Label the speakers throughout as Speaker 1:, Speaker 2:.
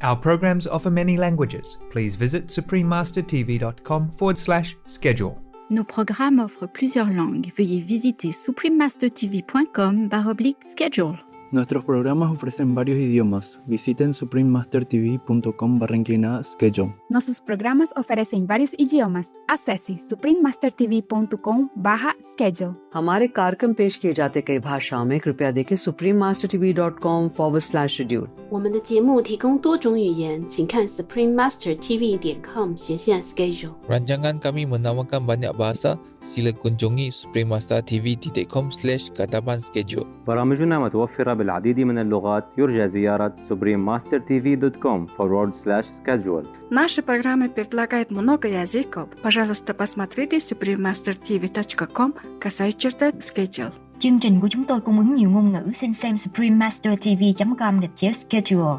Speaker 1: Our programs offer many languages. Please visit suprememastertv.com/schedule.
Speaker 2: Nos programmes offrent plusieurs langues. Veuillez visiter suprememastertv.com/schedule.
Speaker 3: Nuestros programas ofrecen varios idiomas. Visiten suprememastertv.com/schedule.
Speaker 4: Nossos programas oferecem vários idiomas. Acesse suprememastertv.com/schedule.
Speaker 5: हमारे कार्यक्रम पेश किए जाते कई भाषाओं में कृपया देखें suprememastertv.com/schedule。
Speaker 6: 我们的节目提供多种语言，请看 suprememastertv.com/schedule。
Speaker 7: Rancangan kami menawarkan banyak bahasa. Sila kunjungi suprememastertv.com/kataban schedule.
Speaker 8: برامجنا متوفرة بالعديد من اللغات. يرجى زيارة suprememastertv.com/schedule.
Speaker 9: Наши программы предлагают много языков. Пожалуйста, посмотрите suprememastertv.com/schedule.
Speaker 10: Chương trình của chúng tôi cung ứng nhiều ngôn ngữ, xin xem suprememastertv.com/schedule.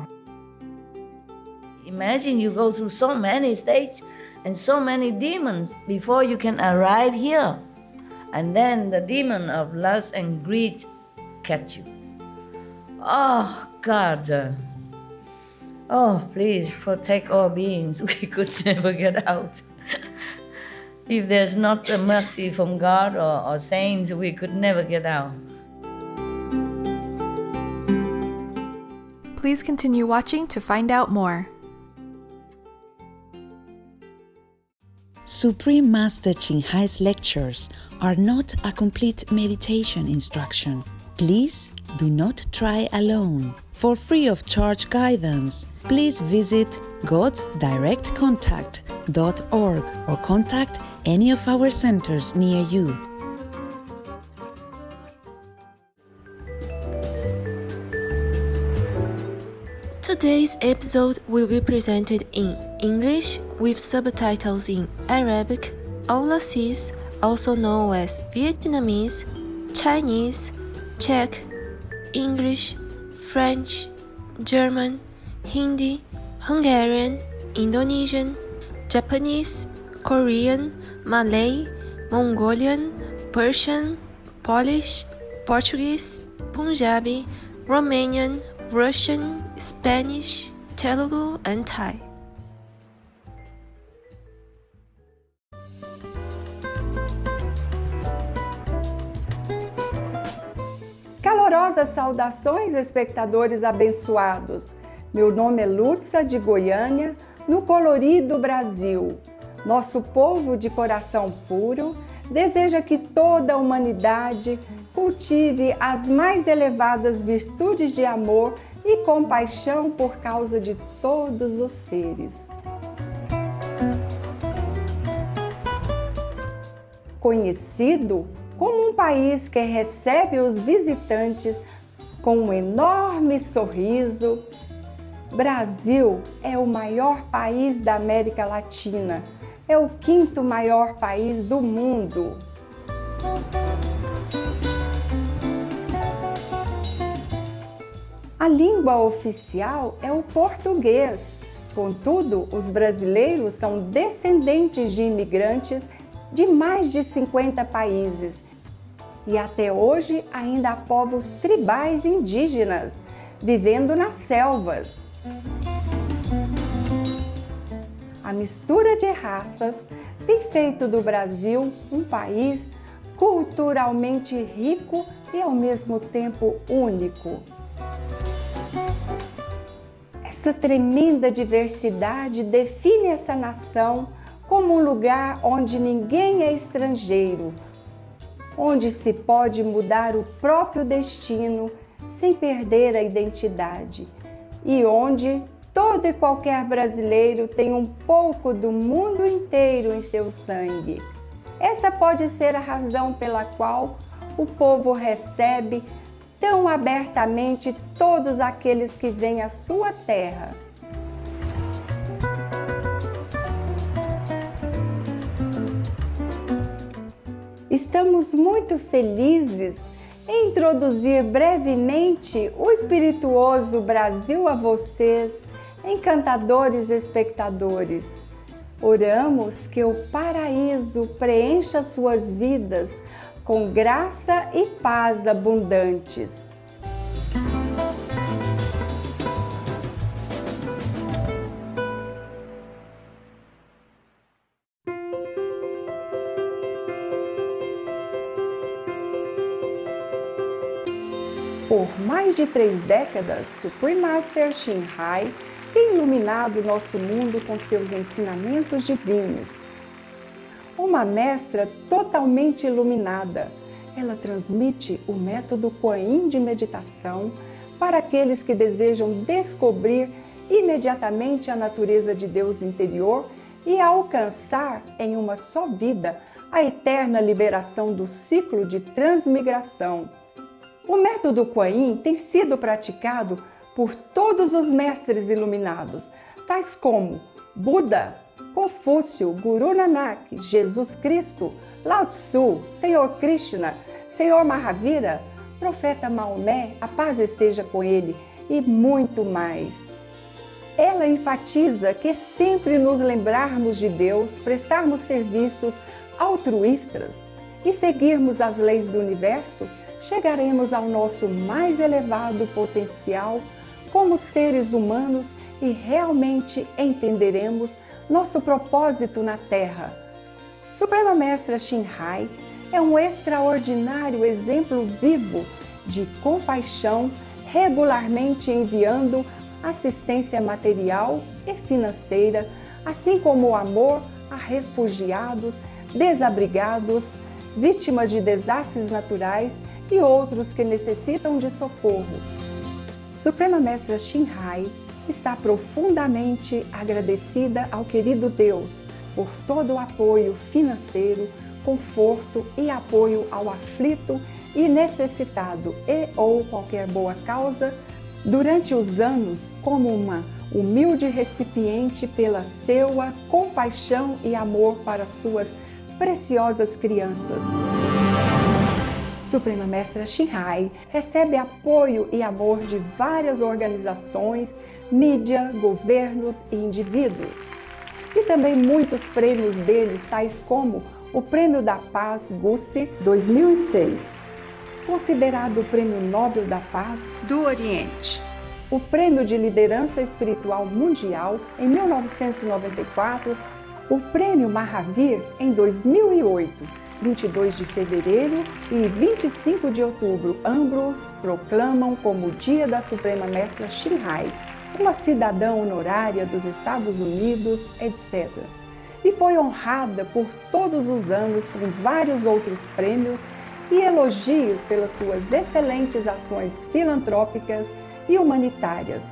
Speaker 11: Imagine you go through so many stages and so many demons before you can arrive here. And then the demon of lust and greed catch you. Oh, God. Oh, please protect all beings. We could never get out. If there's not a mercy from God or saints, we could never get out.
Speaker 12: Please continue watching to find out more.
Speaker 13: Supreme Master Ching Hai's lectures are not a complete meditation instruction. Please do not try alone. For free of charge guidance, please visit godsdirectcontact.org or contact any of our centers near you.
Speaker 6: Today's episode will be presented in English with subtitles in Arabic, Aulacese, also known as Vietnamese, Chinese, Czech, English, French, German, Hindi, Hungarian, Indonesian, Japanese, Korean, Malay, Mongolian, Persian, Polish, Portuguese, Punjabi, Romanian, Russian, Spanish, Telugu, and Thai.
Speaker 14: Calorosas saudações, espectadores abençoados. Meu nome é Lutza, de Goiânia, no colorido Brasil. Nosso povo de coração puro deseja que toda a humanidade cultive as mais elevadas virtudes de amor e compaixão por causa de todos os seres. Conhecido como um país que recebe os visitantes com um enorme sorriso, Brasil é o maior país da América Latina, é o quinto maior país do mundo. A língua oficial é o português. Contudo, os brasileiros são descendentes de imigrantes de mais de 50 países. E até hoje ainda há povos tribais indígenas vivendo nas selvas. A mistura de raças tem feito do Brasil um país culturalmente rico e ao mesmo tempo único. Essa tremenda diversidade define essa nação como um lugar onde ninguém é estrangeiro, onde se pode mudar o próprio destino sem perder a identidade e onde todo e qualquer brasileiro tem um pouco do mundo inteiro em seu sangue. Essa pode ser a razão pela qual o povo recebe tão abertamente todos aqueles que vêm à sua terra. Estamos muito felizes em introduzir brevemente o espirituoso Brasil a vocês, encantadores espectadores. Oramos que o paraíso preencha suas vidas com graça e paz abundantes. Por mais de 3 décadas, Supreme Master Shin Hai tem iluminado nosso mundo com seus ensinamentos divinos. Uma mestra totalmente iluminada, ela transmite o método Kuan Yin de meditação para aqueles que desejam descobrir imediatamente a natureza de Deus interior e alcançar em uma só vida a eterna liberação do ciclo de transmigração. O método Kuan Yin tem sido praticado por todos os mestres iluminados, tais como Buda, Confúcio, Guru Nanak, Jesus Cristo, Lao Tzu, Senhor Krishna, Senhor Mahavira, Profeta Maomé, a paz esteja com ele, e muito mais. Ela enfatiza que sempre nos lembrarmos de Deus, prestarmos serviços altruístas e seguirmos as leis do universo, chegaremos ao nosso mais elevado potencial como seres humanos e realmente entenderemos nosso propósito na Terra. Suprema Mestra Shin Hai é um extraordinário exemplo vivo de compaixão, regularmente enviando assistência material e financeira, assim como o amor a refugiados, desabrigados, vítimas de desastres naturais e outros que necessitam de socorro. Suprema Mestra Shin Hai está profundamente agradecida ao querido Deus por todo o apoio financeiro, conforto e apoio ao aflito e necessitado ou qualquer boa causa durante os anos como uma humilde recipiente pela seua compaixão e amor para suas preciosas crianças. Suprema Mestra Shin Hai recebe apoio e amor de várias organizações, mídia, governos e indivíduos. E também muitos prêmios deles, tais como o Prêmio da Paz Gussi 2006, considerado o Prêmio Nobel da Paz do Oriente, o Prêmio de Liderança Espiritual Mundial em 1994, o Prêmio Mahavir em 2008, 22 de fevereiro e 25 de outubro, ambos proclamam como o Dia da Suprema Mestra Shin Hai, uma cidadã honorária dos Estados Unidos, etc. E foi honrada por todos os anos com vários outros prêmios e elogios pelas suas excelentes ações filantrópicas e humanitárias.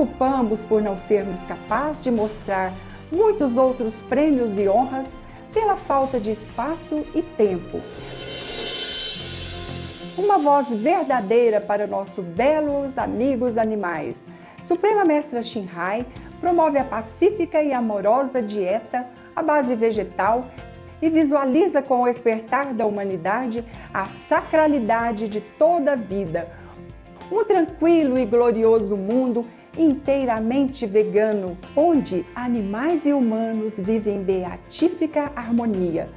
Speaker 14: culpamos por não sermos capazes de mostrar muitos outros prêmios e honras pela falta de espaço e tempo. Uma voz verdadeira para nossos belos amigos animais. Suprema Mestra Shinhai promove a pacífica e amorosa dieta à base vegetal e visualiza com o despertar da humanidade a sacralidade de toda a vida. Um tranquilo e glorioso mundo inteiramente vegano, onde animais e humanos vivem em beatífica harmonia.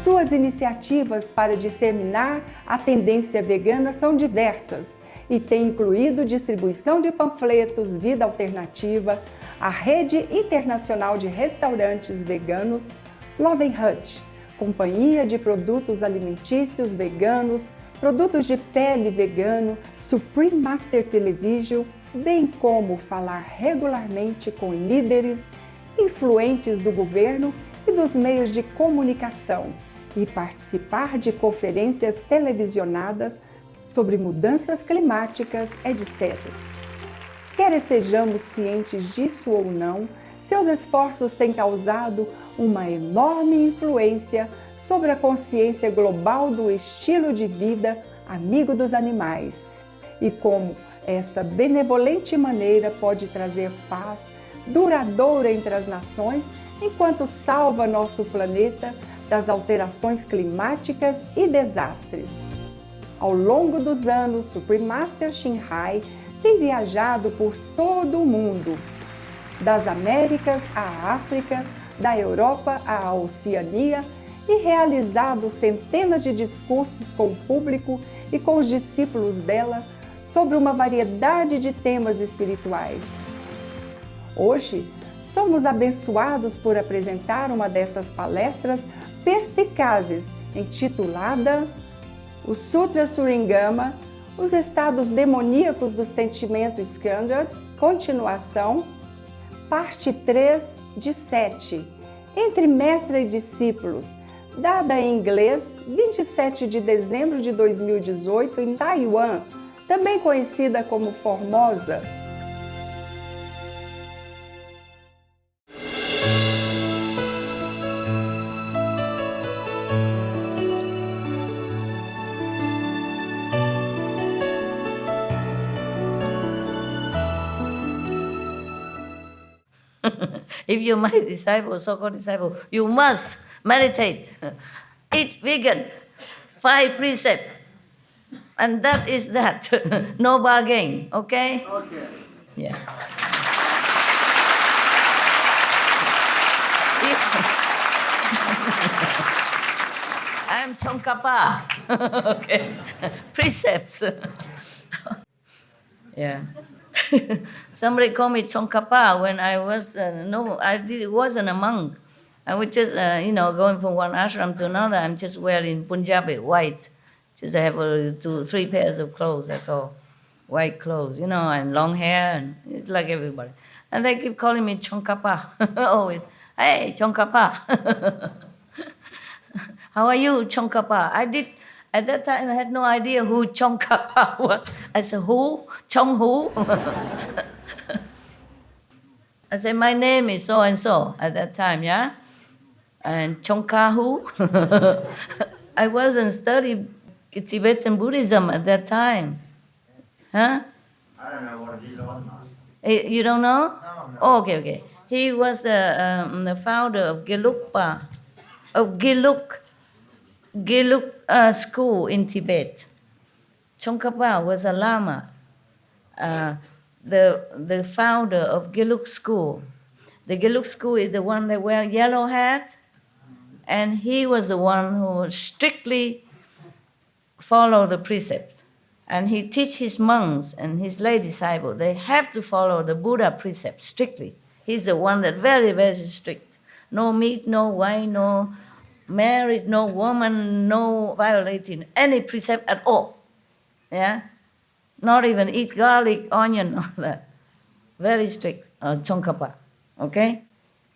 Speaker 14: Suas iniciativas para disseminar a tendência vegana são diversas e têm incluído distribuição de panfletos Vida Alternativa, a Rede Internacional de Restaurantes Veganos, Love Hut, Companhia de Produtos Alimentícios Veganos, produtos de pele vegano, Supreme Master Television, bem como falar regularmente com líderes, influentes do governo e dos meios de comunicação e participar de conferências televisionadas sobre mudanças climáticas, etc. Quer estejamos cientes disso ou não, seus esforços têm causado uma enorme influência sobre a consciência global do estilo de vida amigo dos animais e como esta benevolente maneira pode trazer paz duradoura entre as nações enquanto salva nosso planeta das alterações climáticas e desastres. Ao longo dos anos, Supreme Master Shinhai tem viajado por todo o mundo, das Américas à África, da Europa à Oceania, e realizado centenas de discursos com o público e com os discípulos dela sobre uma variedade de temas espirituais. Hoje, somos abençoados por apresentar uma dessas palestras perspicazes, intitulada O Sutra Surangama, os estados demoníacos do sentimento Skandhas, continuação, parte 3 de 7, entre mestre e discípulos, dada em inglês, 27 de dezembro de 2018, em Taiwan, também conhecida como Formosa.
Speaker 11: If you're my disciple, so-called disciple, you must meditate, eat vegan, 5 precepts, and that is that. No bargain, okay? Okay. Yeah. I'm Tsongkhapa. Okay. Precepts. Yeah. Somebody called me Tsongkhapa when I was, wasn't a monk. I was just, going from one ashram to another. I'm just wearing Punjabi, white. Just I have 3 pairs of clothes, that's all. White clothes, and long hair, and it's like everybody. And they keep calling me Tsongkhapa, always. Hey, Tsongkhapa. How are you, Tsongkhapa? At that time, I had no idea who Tsongkhapa was. I said, who? Chong who? I said, my name is so-and-so at that time, yeah? And Tsongkha who? I wasn't studying Tibetan Buddhism at that time. Huh?
Speaker 15: I don't know what it is or not.
Speaker 11: You don't know?
Speaker 15: No.
Speaker 11: Oh, okay. He was the founder of Gelugpa, of Gelug school in Tibet. Tsongkhapa was a lama, the founder of Gelug school. The Gelug school is the one that wear yellow hat, and he was the one who strictly followed the precept. And he teach his monks and his lay disciples, they have to follow the Buddha precept strictly. He's the one that very, very strict. No meat, no wine, no marriage, no woman, no violating any precept at all. Yeah? Not even eat garlic, onion, all that. Very strict, Tsongkhapa, okay?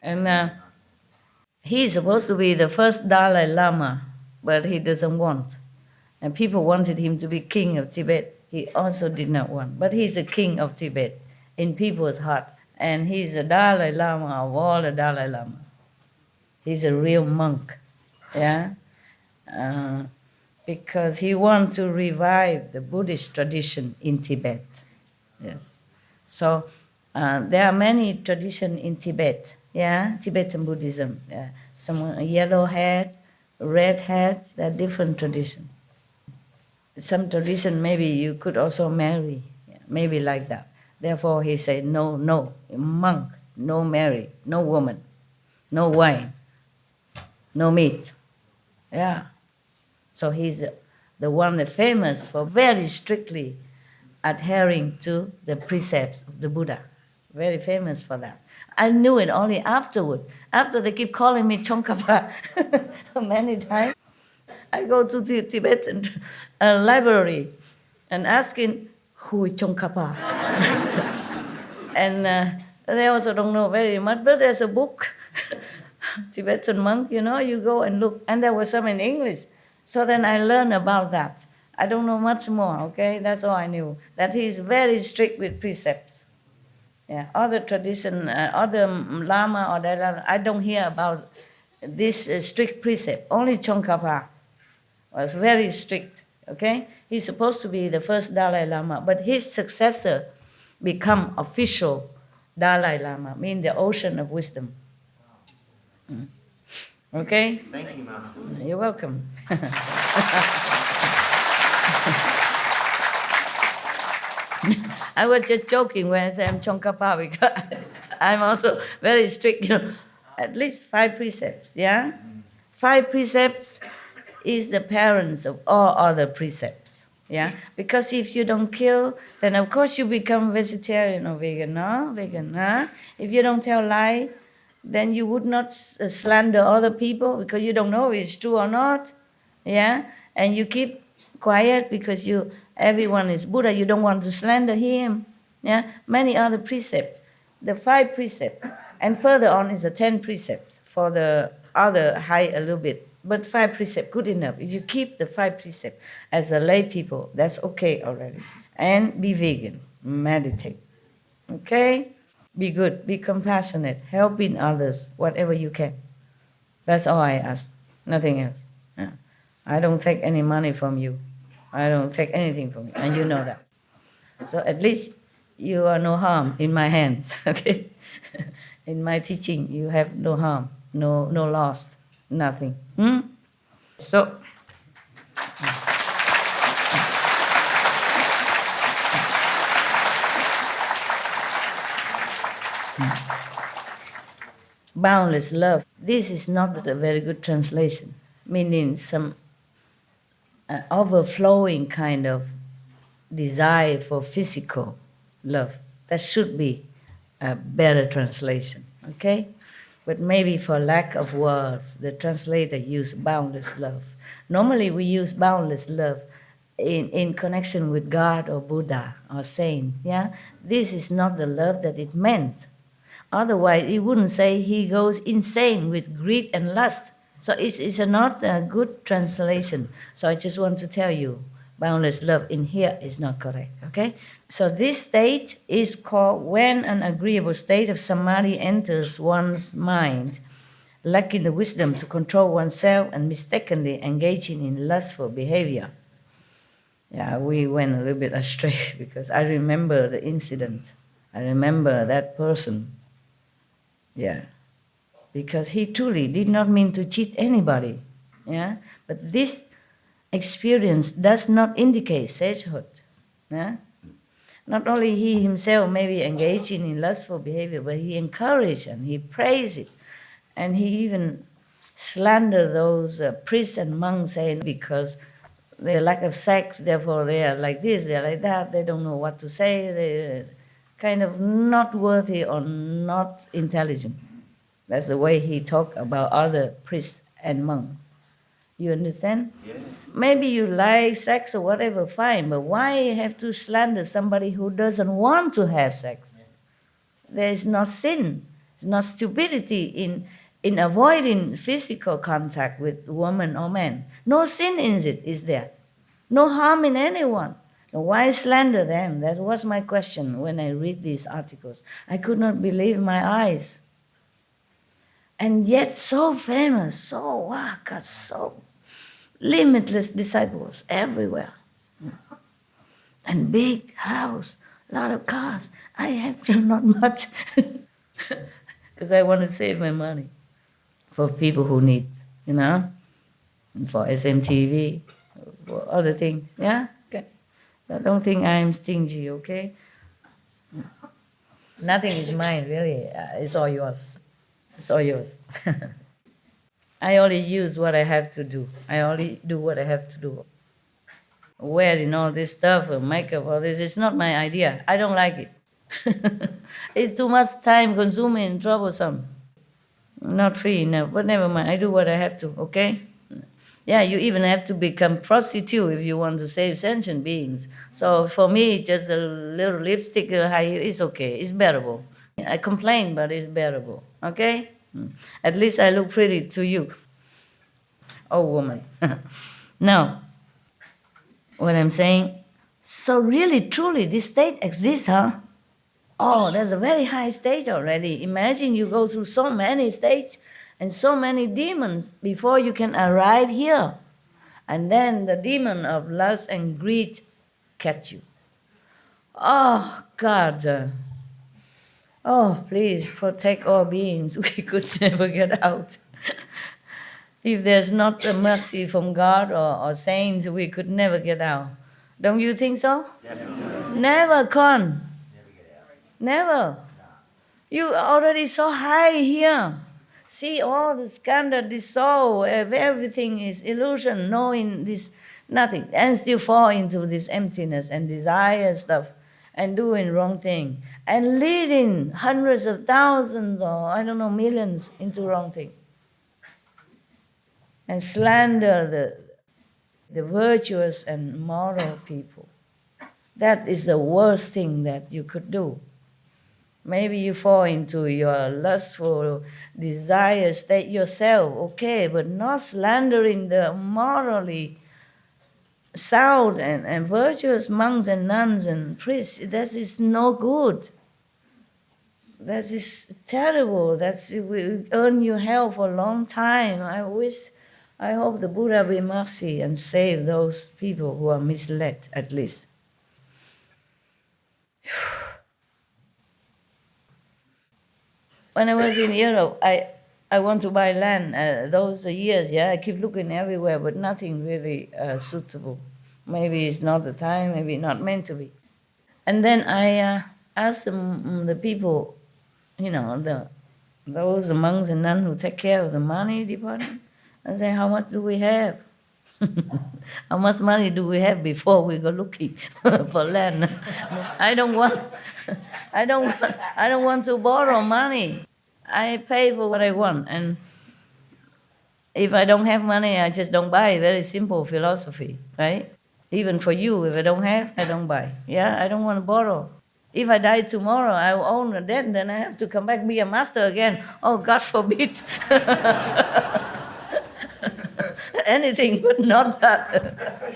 Speaker 11: And he's supposed to be the first Dalai Lama, but he doesn't want. And people wanted him to be king of Tibet. he also did not want. But he's a king of Tibet in people's heart. And he's the Dalai Lama of all the Dalai Lama. He's a real monk, yeah? Because he wants to revive the Buddhist tradition in Tibet. Yes. So there are many traditions in Tibet, yeah? Tibetan Buddhism. Yeah. Some yellow hat, red hat, there are different traditions. Some tradition maybe you could also marry, maybe like that. Therefore he said, no, monk, no marry, no woman, no wine, no meat. Yeah. So he's the one that's famous for very strictly adhering to the precepts of the Buddha. Very famous for that. I knew it only afterward. After they keep calling me Tsongkhapa many times. I go to the Tibetan library and asking, who is Tsongkhapa? And they also don't know very much, but there's a book, Tibetan monk, you go and look. And there was some in English. So then I learned about that. I don't know much more, okay? That's all I knew. That he's very strict with precepts. Yeah, other tradition, other Lama or Dalai Lama, I don't hear about this strict precept. Only Tsongkhapa was very strict, okay? He's supposed to be the first Dalai Lama, but his successor become official Dalai Lama, mean the ocean of wisdom. Okay?
Speaker 15: Thank you, Master.
Speaker 11: You're welcome. I was just joking when I said I'm Tsongkhapa because I'm also very strict, at least 5 precepts, yeah? 5 precepts is the parents of all other precepts, yeah? Because if you don't kill, then of course you become vegetarian or vegan, no? Vegan, huh? If you don't tell lie, then you would not slander other people because you don't know if it's true or not, yeah? And you keep quiet because everyone is Buddha, you don't want to slander him, yeah? Many other precepts, the 5 precepts, and further on is the 10 precepts for the other high a little bit, but 5 precepts, good enough. If you keep the 5 precepts as a lay people, that's okay already. And be vegan, meditate, okay? Be good, be compassionate, helping others, whatever you can. That's all I ask, nothing else. Yeah. I don't take any money from you. I don't take anything from you, and you know that. So at least you are no harm in my hands, okay? In my teaching, you have no harm, no loss, nothing. So, boundless love. This is not a very good translation, meaning some overflowing kind of desire for physical love. That should be a better translation, okay? But maybe for lack of words, the translator used boundless love. Normally we use boundless love in connection with God or Buddha or saint, yeah? This is not the love that it meant. Otherwise, it wouldn't say he goes insane with greed and lust. So it's not a good translation. So I just want to tell you, boundless love in here is not correct, okay? So this state is called when an agreeable state of samadhi enters one's mind, lacking the wisdom to control oneself and mistakenly engaging in lustful behavior. Yeah, we went a little bit astray because I remember the incident. I remember that person. Yeah, because he truly did not mean to cheat anybody. Yeah, but this experience does not indicate sagehood. Yeah? Not only he himself may be engaging in lustful behavior, but he encouraged and he praised it. And he even slandered those priests and monks saying because they lack of sex, therefore they are like this, they are like that, they don't know what to say, they're kind of not worthy or not intelligent. That's the way he talked about other priests and monks. You understand? Yeah. Maybe you like sex or whatever, fine, but why you have to slander somebody who doesn't want to have sex? Yeah. There is no sin, there's no stupidity in avoiding physical contact with woman or man. No sin in it is there. No harm in anyone. Why slander them? That was my question when I read these articles. I could not believe my eyes. And yet so famous, so waka, so limitless disciples everywhere. And big house, a lot of cars. I have not much because I want to save my money for people who need, for SMTV, for other things. Yeah? Okay. I don't think I'm stingy, okay? Nothing is mine, really. It's all yours. It's all yours. I only use what I have to do. I only do what I have to do. Wearing all this stuff, makeup, all this, it's not my idea. I don't like it. It's too much time consuming and troublesome. Not free enough, but never mind. I do what I have to, okay? Yeah, you even have to become prostitute if you want to save sentient beings. So for me, just a little lipstick, high heel, it's okay. It's bearable. I complain, but it's bearable, okay? At least I look pretty to you. Oh, woman. Now, what I'm saying, so really, truly, this state exists, huh? Oh, there's a very high state already. Imagine you go through so many states and so many demons before you can arrive here. And then the demon of lust and greed catch you. Oh, God. Oh, please protect all beings. We could never get out. If there's not a mercy from God or saints, we could never get out. Don't you think so? Definitely. Never, Con. Never. You already so high here. See all the scandal dissolve, everything is illusion, knowing this, nothing, and still fall into this emptiness and desire stuff and doing wrong thing and leading hundreds of thousands or I don't know, millions into wrong thing. And slander the virtuous and moral people. That is the worst thing that you could do. Maybe you fall into your lustful desire state yourself, okay, but not slandering the morally sound and virtuous monks and nuns and priests. That is no good. That is terrible. That will earn you hell for a long time. I hope the Buddha be mercy and save those people who are misled, at least. When I was in Europe, I want to buy land. Those years, I keep looking everywhere, but nothing really suitable. Maybe it's not the time, maybe not meant to be. And then I asked the people, those monks and nuns who take care of the money department, I say, how much do we have? How much money do we have before we go looking for land? I don't want to borrow money. I pay for what I want, and if I don't have money, I just don't buy. Very simple philosophy, right? Even for you, if I don't have, I don't buy. Yeah, I don't want to borrow. If I die tomorrow, I will own a debt, then I have to come back be a master again. Oh, God forbid. Anything but not that.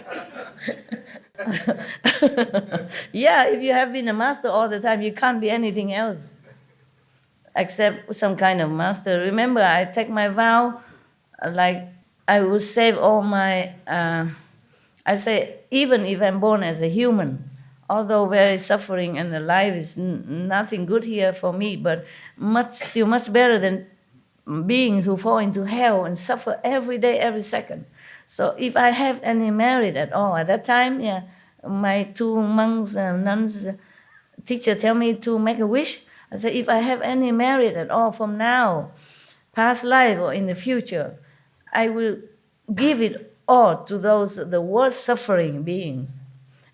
Speaker 11: Yeah, if you have been a master all the time, you can't be anything else except some kind of master. Remember, I take my vow, like I will save all my, I say, even if I'm born as a human, although very suffering and the life is nothing good here for me, but still much better than beings who fall into hell and suffer every day, every second. So if I have any merit at all, at that time, my two monks and nuns, teacher tell me to make a wish. I say, if I have any merit at all from now, past life or in the future, I will give it all to the worst suffering beings.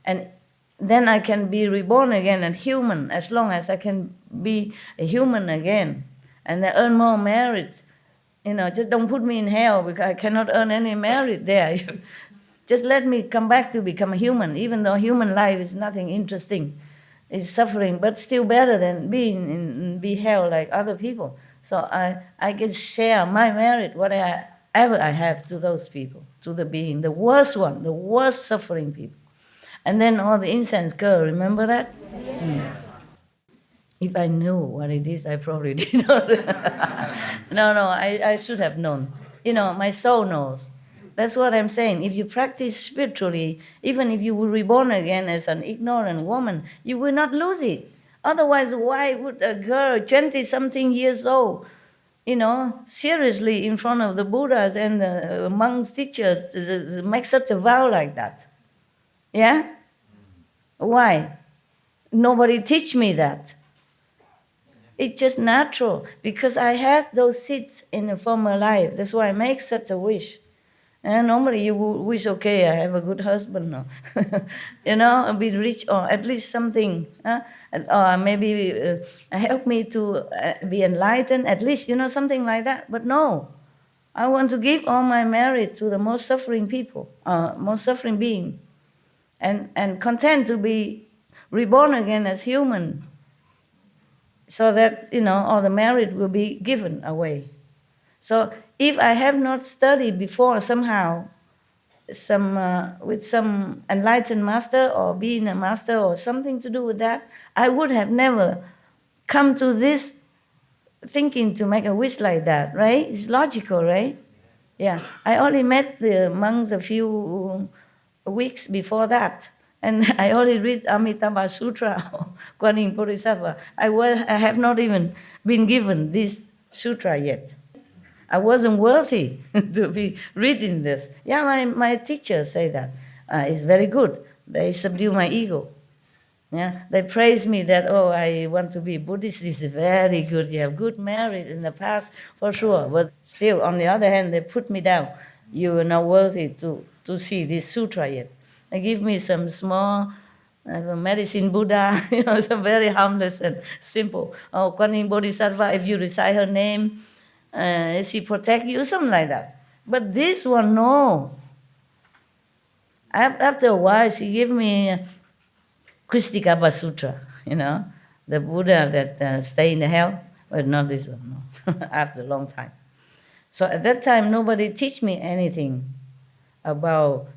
Speaker 11: And then I can be reborn again and human, as long as I can be a human again. And I earn more merit. Just don't put me in hell because I cannot earn any merit there. Just let me come back to become a human, even though human life is nothing interesting. It's suffering, but still better than be hell like other people. So I can share my merit, whatever I have, to those people, to the being, the worst one, the worst suffering people. And then all the incense girl, remember that? If I knew what it is, I probably did not. No, I should have known. My soul knows. That's what I'm saying. If you practice spiritually, even if you were reborn again as an ignorant woman, you will not lose it. Otherwise, why would a girl, 20-something years old, seriously in front of the Buddhas and the monks, teachers, make such a vow like that? Yeah? Why? Nobody teach me that. It's just natural, because I had those seeds in a former life. That's why I make such a wish. And normally you would wish, okay, I have a good husband, no? Be rich, or at least something. Or maybe help me to be enlightened, at least, something like that. But no, I want to give all my merit to the most suffering people, most suffering being, and content to be reborn again as human, so that, all the merit will be given away. So if I have not studied before somehow, with some enlightened master, or being a master, or something to do with that, I would have never come to this thinking to make a wish like that, right? It's logical, right? Yeah. I only met the monks a few weeks before that. And I only read Amitabha Sutra, Kuan Yin Bodhisattva. I have not even been given this sutra yet. I wasn't worthy to be reading this. Yeah, my teachers say that. It's very good. They subdue my ego. Yeah, they praise me that, I want to be Buddhist. This is very good. You have good merit in the past, for sure. But still, on the other hand, they put me down. You are not worthy to see this sutra yet. They give me some small medicine Buddha, some very harmless and simple. Kuan Yin Bodhisattva, if you recite her name, she protect you, something like that. But this one, no. After a while, she gave me Kristikapa Sutra, the Buddha that stay in the hell. But not this one, no. After a long time. So at that time, nobody teach me anything about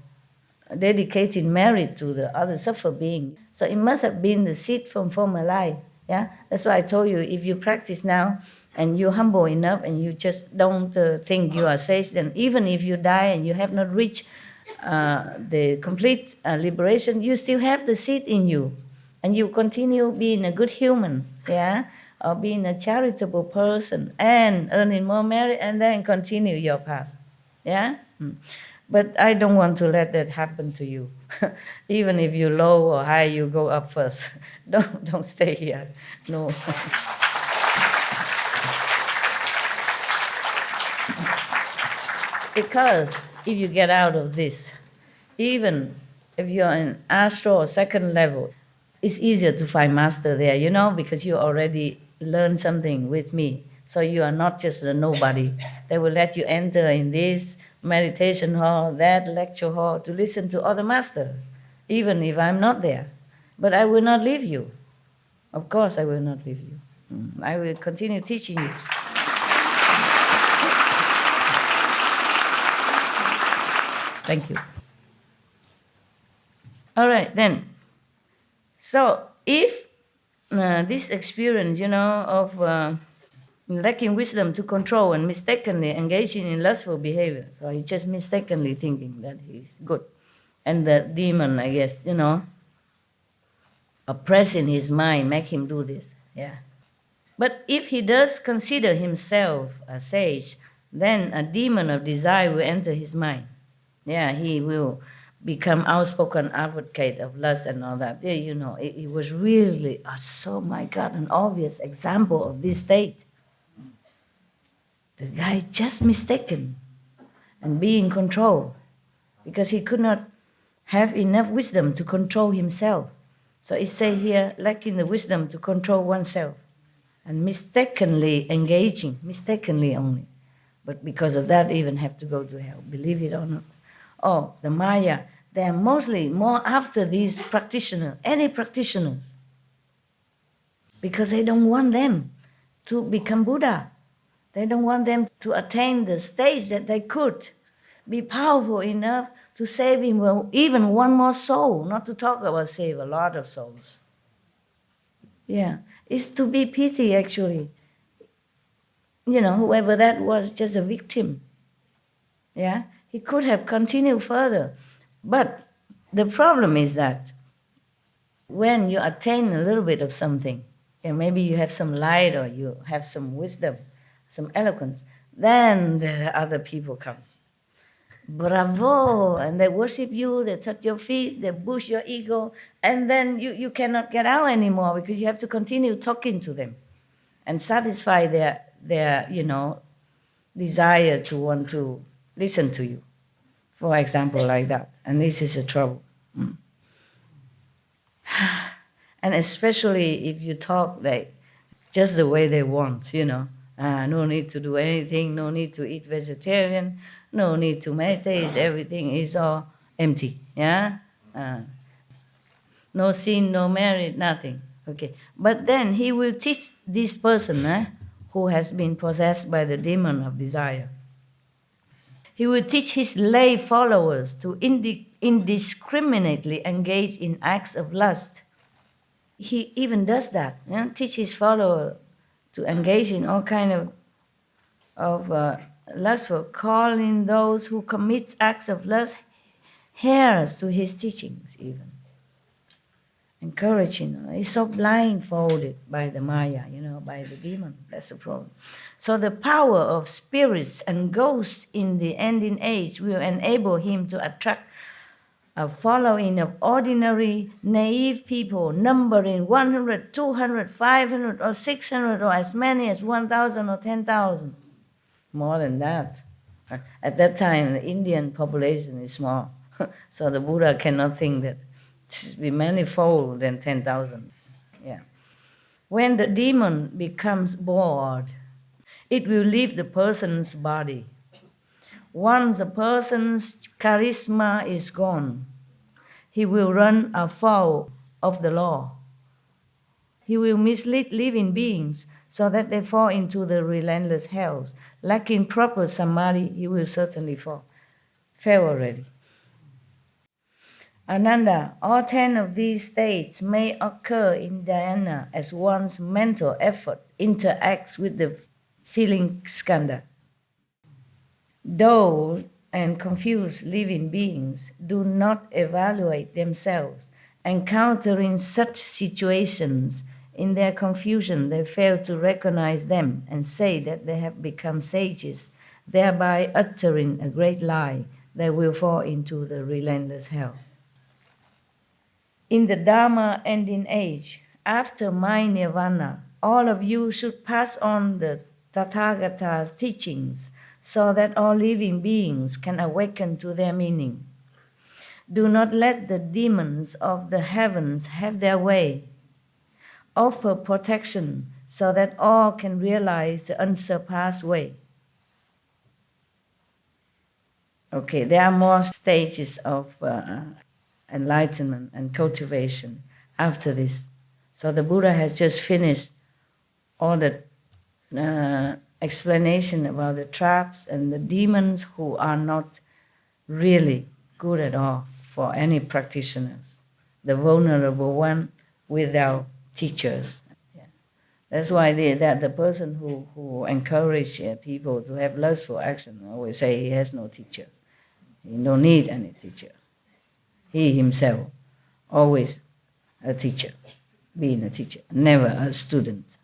Speaker 11: dedicating merit to the other suffer being. So it must have been the seed from former life. Yeah, that's why I told you, if you practice now and you're humble enough and you just don't think you are sage, then even if you die and you have not reached the complete liberation, you still have the seed in you, and you continue being a good human, yeah, or being a charitable person and earning more merit, and then continue your path, yeah. But I don't want to let that happen to you. Even if you're low or high, you go up first. Don't stay here. No. Because if you get out of this, even if you're in astral or second level, it's easier to find master there, because you already learned something with me. So you are not just a nobody. They will let you enter in this meditation hall, that lecture hall, to listen to other masters, even if I'm not there. But I will not leave you. Of course I will not leave you. I will continue teaching you. Thank you. All right, then. So if this experience, of lacking wisdom to control and mistakenly engaging in lustful behavior, so he's just mistakenly thinking that he's good. And the demon, I guess, oppressing his mind, make him do this, yeah. But if he does consider himself a sage, then a demon of desire will enter his mind. Yeah, he will become outspoken advocate of lust and all that. Yeah, it was really, my God, an obvious example of this state. The guy just mistaken and be in control because he could not have enough wisdom to control himself. So it says here, lacking the wisdom to control oneself and mistakenly engaging, mistakenly only. But because of that, even have to go to hell, believe it or not. Oh, the Maya, they are mostly more after these practitioners, any practitioners, because they don't want them to become Buddha. They don't want them to attain the stage that they could, be powerful enough to save even one more soul, not to talk about save a lot of souls. Yeah, it's to be pity actually. Whoever that was, just a victim. Yeah, he could have continued further. But the problem is that when you attain a little bit of something, maybe you have some light or you have some wisdom, some eloquence, then the other people come. Bravo! And they worship you, they touch your feet, they boost your ego, and then you cannot get out anymore because you have to continue talking to them and satisfy their desire to want to listen to you, for example, like that. And this is a trouble. And especially if you talk like just the way they want, no need to do anything, no need to eat vegetarian, no need to meditate, everything is all empty, yeah? No sin, no merit, nothing. Okay, but then he will teach this person who has been possessed by the demon of desire. He will teach his lay followers to indiscriminately engage in acts of lust. He even does that, teach his follower to engage in all kind of lustful, calling those who commit acts of lust heirs to his teachings even. Encouraging. He's so blindfolded by the Maya, by the demon. That's the problem. So the power of spirits and ghosts in the ending age will enable him to attract a following of ordinary, naive people numbering 100, 200, 500, or 600, or as many as 1,000 or 10,000. More than that. At that time, the Indian population is small. So the Buddha cannot think that it should be manifold than 10,000. Yeah. When the demon becomes bored, it will leave the person's body. Once a person's charisma is gone, he will run afoul of the law. He will mislead living beings so that they fall into the relentless hells. Lacking proper samadhi, he will certainly fall. Fell already. Ananda, all 10 of these states may occur in dhyana as one's mental effort interacts with the feeling skandha. Dull and confused living beings do not evaluate themselves. Encountering such situations, in their confusion, they fail to recognize them and say that they have become sages, thereby uttering a great lie that will fall into the relentless hell. In the Dharma ending age, after my nirvana, all of you should pass on the Tathagata's teachings so that all living beings can awaken to their meaning. Do not let the demons of the heavens have their way. Offer protection so that all can realize the unsurpassed way. Okay, there are more stages of enlightenment and cultivation after this. So the Buddha has just finished all the explanation about the traps and the demons who are not really good at all for any practitioners. The vulnerable one without teachers. Yeah. That's why the person who encourage people to have lustful action always say he has no teacher. He don't need any teacher. He himself, always a teacher, being a teacher, never a student.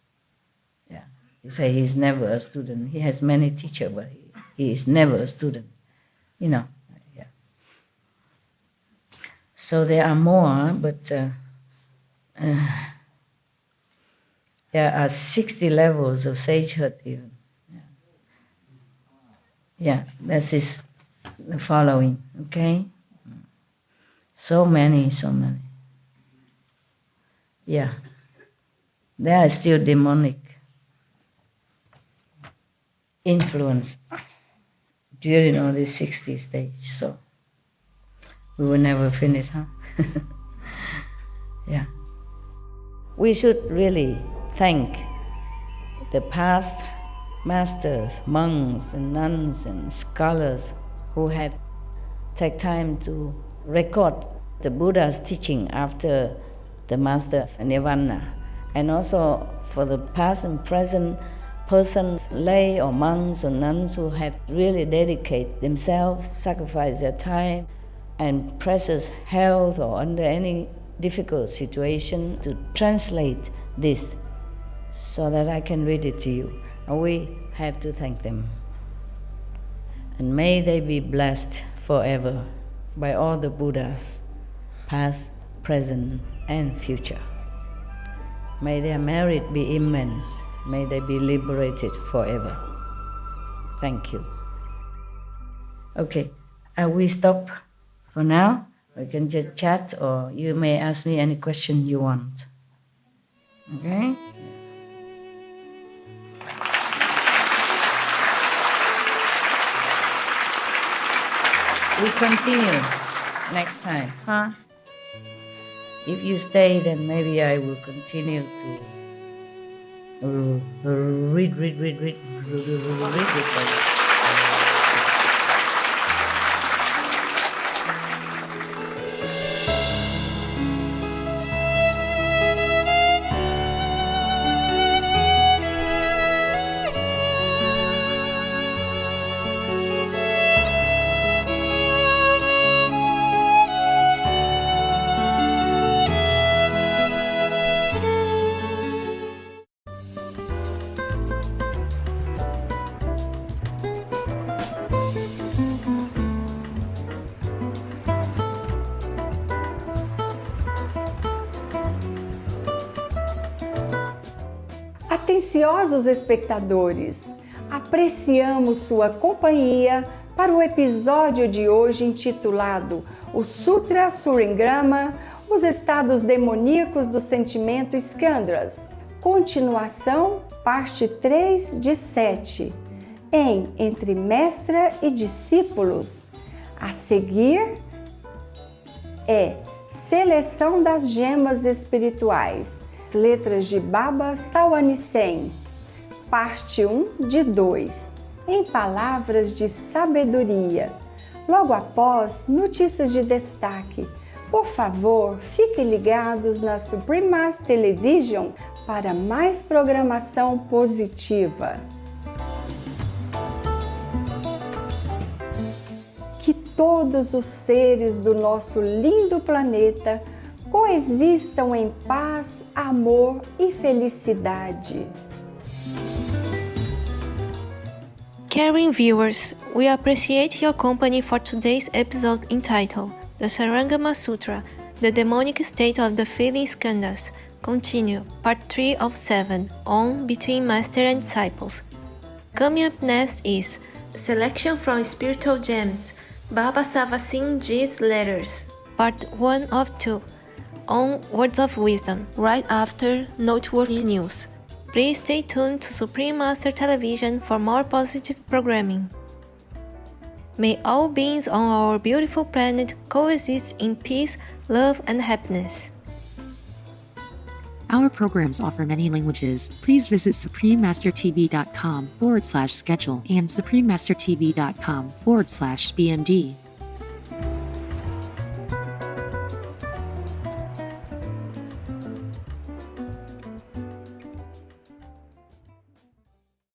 Speaker 11: Yeah, he say he's never a student. He has many teachers, but he is never a student. Yeah. So there are more, but there are 60 levels of sagehood even. Yeah, this is the following. Okay. So many. Yeah. There are still demonic influence during all these 60 stages. So we will never finish, huh? Yeah. We should really thank the past masters, monks and nuns and scholars who have take time to record the Buddha's teaching after the Master's Nirvana, and also for the past and present persons, lay or monks or nuns who have really dedicated themselves, sacrificed their time and precious health or under any difficult situation to translate this so that I can read it to you. And we have to thank them. And may they be blessed forever by all the Buddhas, past, present, and future. May their merit be immense. May they be liberated forever. Thank you. Okay, we stop for now. We can just chat, or you may ask me any question you want. Okay? We continue next time, huh? If you stay, then maybe I will continue to read it for you.
Speaker 14: Atenciosos espectadores, apreciamos sua companhia para o episódio de hoje intitulado O Sutra Surangama, os estados demoníacos do sentimento Skandras. Continuação, parte 3 de 7, em Entre Mestra e Discípulos. A seguir é Seleção das Gemas Espirituais. Letras de Baba Sawanisen, parte 1 de 2, em palavras de sabedoria. Logo após, notícias de destaque. Por favor, fiquem ligados na Supreme Mass Television para mais programação positiva. Que todos os seres do nosso lindo planeta coexistam em paz, amor e felicidade.
Speaker 6: Caring viewers, we appreciate your company for today's episode entitled The Surangama Sutra, The Demonic State of the Feeling Skandhas. Continue, part 3 of 7, on Between Master and Disciples. Coming up next is Selection from Spiritual Gems, Baba Sava Singh Ji's Letters, part 1 of 2. On Words of Wisdom, right after noteworthy news. Please stay tuned to Supreme Master Television for more positive programming. May all beings on our beautiful planet coexist in peace, love, and happiness.
Speaker 16: Our programs offer many languages. Please visit suprememastertv.com/schedule and suprememastertv.com/BMD.